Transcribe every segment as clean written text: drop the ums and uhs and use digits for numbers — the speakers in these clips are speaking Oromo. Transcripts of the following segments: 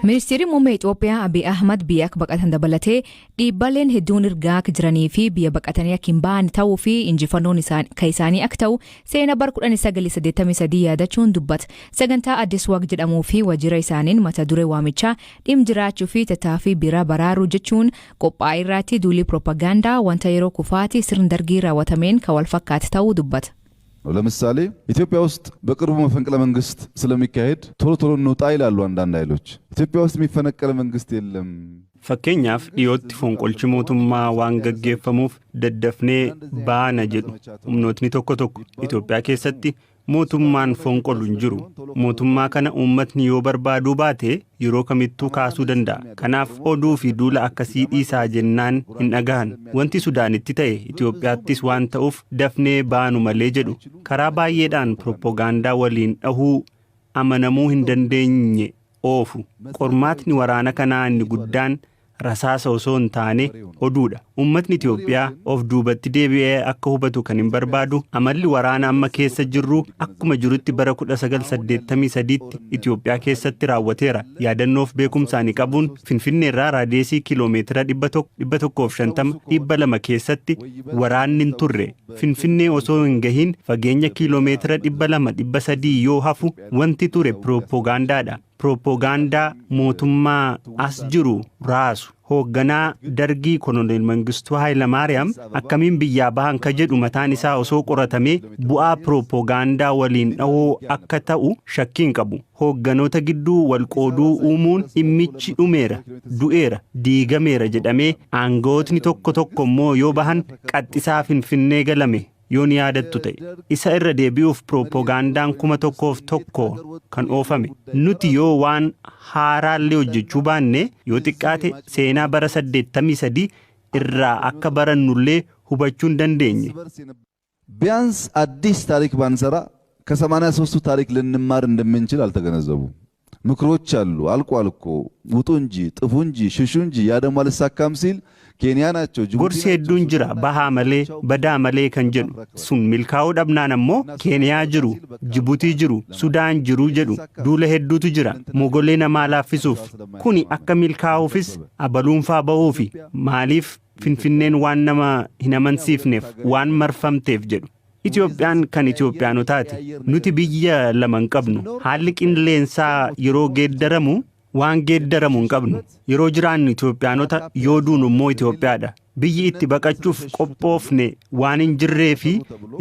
Ministeerri muummee Itoophiyaa Abiy Ahmad biyya baqatan dabalatee dhiibbaleen hedduun ergaa jiranii fi biyya baqatanii akka hin baane ta'uu fi injifannoon isaanii akka ta'u seena bara 1983 yaadachuun dubbata. Sagantaa Addis Waq jedhamuu fi wajjira isaaniin mata duree waamichaa dhimma jiraachuu fi tattaaffii bira baraaruu jechuun qophaa'e irratti duulii piroopagaandaa wanta yeroo kufaatii sirna dargii raawwatameen kan wal fakkaatu ta'uu dubbata. ለምሳሌ ኢትዮጵያ ውስጥ በቅርቡ መፈንቅለ መንግስት ስለሚካሄድ ቶሎ እንውጣ ይላሉ አንዳንድ ኃይሎች። ኢትዮጵያ ውስጥ የሚፈነቀለ መንግስት የለም። Fakkeenyaaf dhiyootti fonqolchi mootummaa waan gaggeeffamuuf daddafnee baana jedhu humnootni tokko Itoophiyaa keessatti mootummaan fonqolu hin jiru. Mootummaa kana uummatni yoo barbaaduu baate yeroo kamittuu kaasuu danda'a. Kanaaf oduu fi duula akkasii dhiisaa jennaan hin dhagahan. Wanti Sudaanitti ta'e Itoophiyaattis waan ta'uuf dafnee baanu malee jedhu. Karaa baay'eedhaan piroopagaandaa waliin dhahuu amanamuu hin dandeenye oofu. Qormaatni waraana kanaa inni guddaan rasaasa osoo hin taane oduudha. Uummatni Itoophiyaa of duubatti deebi'ee akka hubatu kan hin barbaadu. Amalli waraana amma keessa jirru akkuma jirutti bara 1983tti Itoophiyaa keessatti raawwateera. Yaadannoof beekumsaanii qabuun Finfinneerraa raadiyeesii kiiloomeetira 150 200 keessatti waraanni hin turre. Finfinnee osoo hin gahin fageenya kiiloomeetira 200-300 yoo hafu wanti ture piroopagaandaadha. Piroopagaandaa mootummaa as jiru raasu. Hoogganaa dargii Koloneel Mangistuu Hayilamaariyaam akkamiin biyyaa bahan ka jedhu mataan isaa osoo qoratamee bu'aa piroopagaandaa waliin dhahoo akka ta'u shakkiin qabu. Hoogganoota gidduu walqooduu uumuun dhimmichi dhumeera, du'eera, diigameera jedhamee aangawootni tokko immoo yoo bahan qaxxisaa Finfinnee galame yoo ni yaadattu ta'e. Isa irra deebi'uuf piroopagaandaan 1,100 kan oofame. Nuti yoo waan haaraallee hojjechuu baanne yoo xiqqaate seenaa bara 83 irraa akka barannullee hubachuu hin dandeenye. ቢያንስ አዲስ ታሪክ ባንሰራ ከ83ቱ ታሪክ ልንማር እንደምንችል አልተገነዘቡ። ምክሮች አሉ አልቋል እኮ ውጡ እንጂ ጥፉ እንጂ ሽሹ እንጂ ያ ደግሞ አልሳካም ሲል ኬንያ ናቸው ጎርሲ hedduun jira bahaa malee badaa malee kan jedhu sun milkaa'uu dhabnaan ammoo keeniyaa jiru jibuutii jiru sudaan jiru jedhu duula hedduutu jira mogolee namaa laaffisuuf kuni akka milkaa'uufis abaluunfaa bahuufi maaliif Finfinneen waan nama hin amansiifneef waan marfamteef jedhu. Itoophiyaan kan Itoophiyaanotaati. Nuti biyya lama hin qabnu. Haalli qilleensaa yeroo geeddaramu waan geeddaramu hin qabnu. Yeroo jiraannu Itoophiyaanota yoo duunu immoo Itoophiyaadha. Biyyi itti baqachuuf qophoofne waan hin jirree fi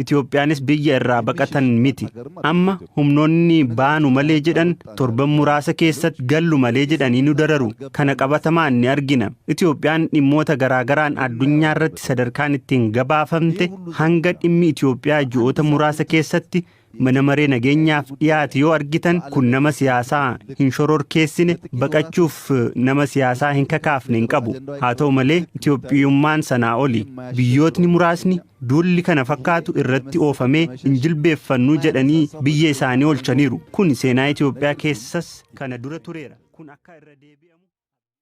Itoophiyaanis biyya irraa baqatan miti. Amma humnoonni baanu malee jedhan torban muraasa keessatti gallu malee jedhanii nu dararu. Kana qabatamaan ni argina. Itoophiyaan dhimmoota garaagaraan addunyaa irratti sadarkaan ittiin gabaafamte hanga dhimmi Itoophiyaa ji'oota muraasa keessatti mana maree nageenyaaf dhiyaate yoo argitan kun nama siyaasaa hin shororkeessine baqachuuf nama siyaasaa hin kakaafne hin qabu. Haa ta'u malee Itoophiyummaan sanaa oli. Biyyootni muraasni duulli kana fakkaatu irratti oofamee hin jilbeeffannu jedhanii biyya isaanii olchaniiru. Kun seenaa Itoophiyaa keessas kana dura tureera. Kun akka irra deebi'amu